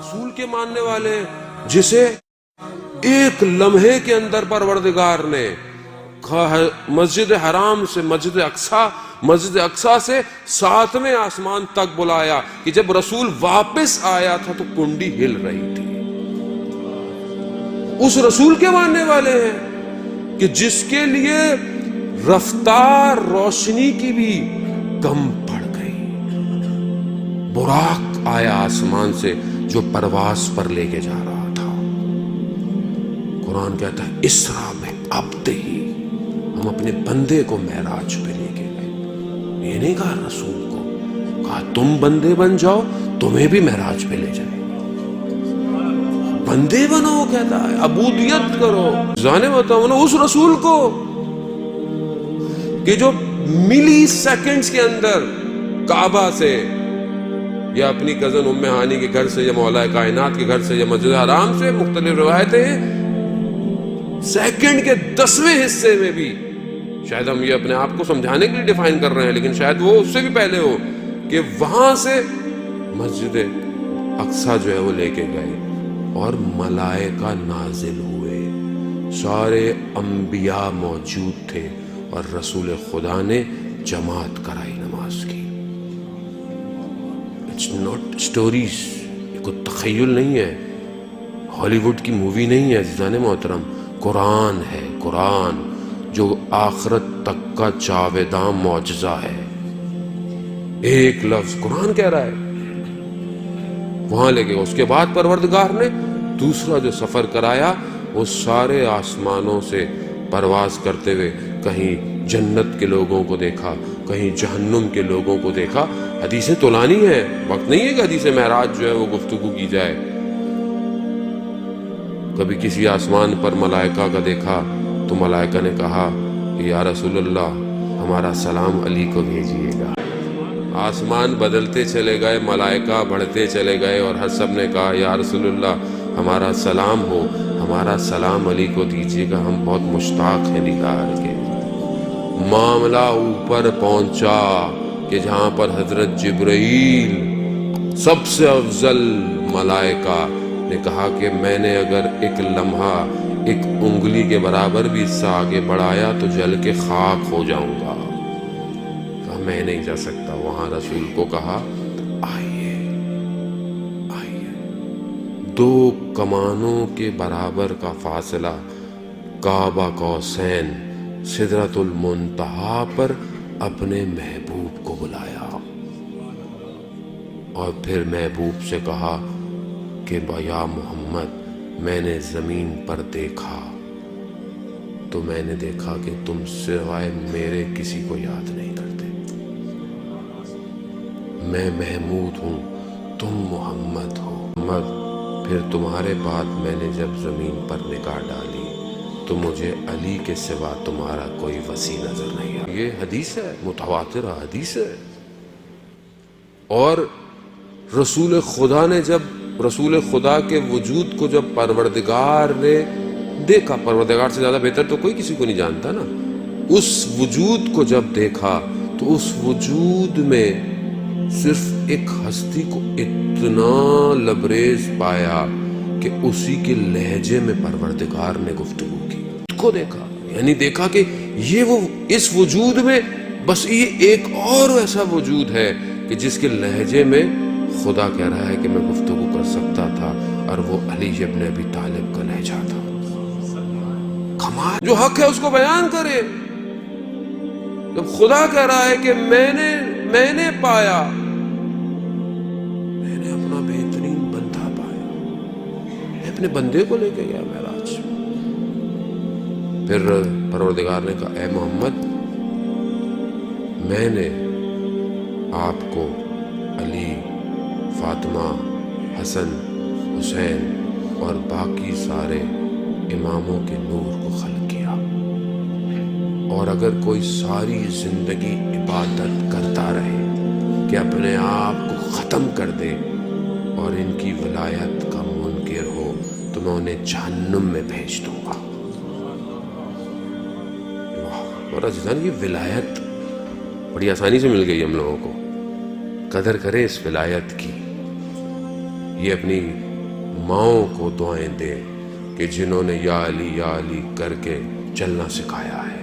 رسول کے ماننے والے ہیں جسے ایک لمحے کے اندر پروردگار نے مسجد حرام سے مسجد اقصی سے 7ویں آسمان تک بلایا کہ جب رسول واپس آیا تھا تو کنڈی ہل رہی تھی. اس رسول کے ماننے والے ہیں کہ جس کے لیے رفتار روشنی کی بھی کم پڑ گئی. براق آیا آسمان سے جو پرواز پر لے کے جا رہا تھا. قرآن کہتا ہے اسرا میں عبد ہی، ہم اپنے بندے کو معراج پہ لے کے گئے. یہ نہیں کہا رسول کو، کہا تم بندے بن جاؤ، تمہیں بھی معراج پہ لے جائیں. بندے بنو کہتا ہے، عبودیت کرو. جانے بتاؤ اس رسول کو کہ جو ملی سیکنڈز کے اندر کعبہ سے یا اپنی کزن ام ہانی کے گھر سے یا مولا کائنات کے گھر سے یا مسجد حرام سے، مختلف روایتیں ہیں، سیکنڈ کے 10ویں حصے میں بھی، شاید ہم یہ اپنے آپ کو سمجھانے کے لیے ڈیفائن کر رہے ہیں لیکن شاید وہ اس سے بھی پہلے ہو، کہ وہاں سے مسجد اقصی جو ہے وہ لے کے گئے اور ملائکہ نازل ہوئے. سارے انبیاء موجود تھے اور رسول خدا نے جماعت کرائی نماز کی. اٹس ناٹ اسٹوریز، یہ کوئی تخیل نہیں ہے، ہالی ووڈ کی مووی نہیں ہے عزیزان محترم. قرآن ہے، قرآن جو آخرت تک کا جاوداں معجزہ ہے. ایک لفظ قرآن کہہ رہا ہے، وہاں لے کے اس کے بعد پروردگار نے دوسرا جو سفر کرایا وہ سارے آسمانوں سے پرواز کرتے ہوئے کہیں جنت کے لوگوں کو دیکھا، کہیں جہنم کے لوگوں کو دیکھا. حدیثیں طولانی ہیں، وقت نہیں ہے کہ حدیث معراج جو ہے وہ گفتگو کی جائے. کبھی کسی آسمان پر ملائکہ کا دیکھا تو ملائکہ نے کہا کہ یا رسول اللہ ہمارا سلام علی کو بھیجیے گا. آسمان بدلتے چلے گئے، ملائکہ بڑھتے چلے گئے اور ہر سب نے کہا یا رسول اللہ ہمارا سلام ہو، ہمارا سلام علی کو دیجیے گا، ہم بہت مشتاق ہیں دیدار کے. معاملہ اوپر پہنچا کہ جہاں پر حضرت جبرائیل سب سے افضل ملائکہ نے کہا کہ میں نے اگر ایک لمحہ ایک انگلی کے برابر بھی حصہ آگے بڑھایا تو جل کے خاک ہو جاؤں گا. کہا میں نہیں جا سکتا. وہاں رسول کو کہا آئیے آئیے. 2 کمانوں کے برابر کا فاصلہ، کعبہ قوسین، سدرۃ المنتہا پر اپنے محبوب کو بلایا اور پھر محبوب سے کہا کہ یا محمد میں نے زمین پر دیکھا تو میں نے دیکھا کہ تم سوائے میرے کسی کو یاد نہیں کرتے. میں محمود ہوں، تم محمد ہو. محمد پھر تمہارے بعد میں نے جب زمین پر نگاہ ڈالی تو مجھے علی کے سوا تمہارا کوئی وسیع نظر نہیں آیا. یہ حدیث ہے، متواتر حدیث ہے. اور رسول خدا نے جب رسول خدا کے وجود کو جب پروردگار نے دیکھا، پروردگار سے زیادہ بہتر تو کوئی کسی کو نہیں جانتا نا، اس وجود کو جب دیکھا تو اس وجود میں صرف ایک ہستی کو اتنا لبریز پایا کہ اسی کے لہجے میں پروردگار نے گفتگو کی. کو دیکھا یعنی دیکھا کہ یہ وہ اس وجود میں بس یہ ایک اور ایسا وجود ہے کہ جس کے لہجے میں خدا کہہ رہا ہے کہ میں گفتگو کر سکتا تھا، اور وہ علی ابن ابی طالب کا لہجہ تھا. کمال، جو حق ہے اس کو بیان کرے. جب خدا کہہ رہا ہے کہ میں نے پایا، میں نے اپنا بہترین بندہ پایا، میں اپنے بندے کو لے کے گیا معراج. پھر پروردگار نے کہا اے محمد میں نے آپ کو علی، فاطمہ، حسن، حسین اور باقی سارے اماموں کے نور کو خلق کیا، اور اگر کوئی ساری زندگی عبادت کرتا رہے کہ اپنے آپ کو ختم کر دے اور ان کی ولایت کا منکر ہو تو میں انہیں جہنم میں بھیج دوں گا. اور عزیزان یہ ولایت بڑی آسانی سے مل گئی ہم لوگوں کو. قدر کریں اس ولایت کی. یہ اپنی ماؤں کو دعائیں دیں کہ جنہوں نے یا علی کر کے چلنا سکھایا ہے۔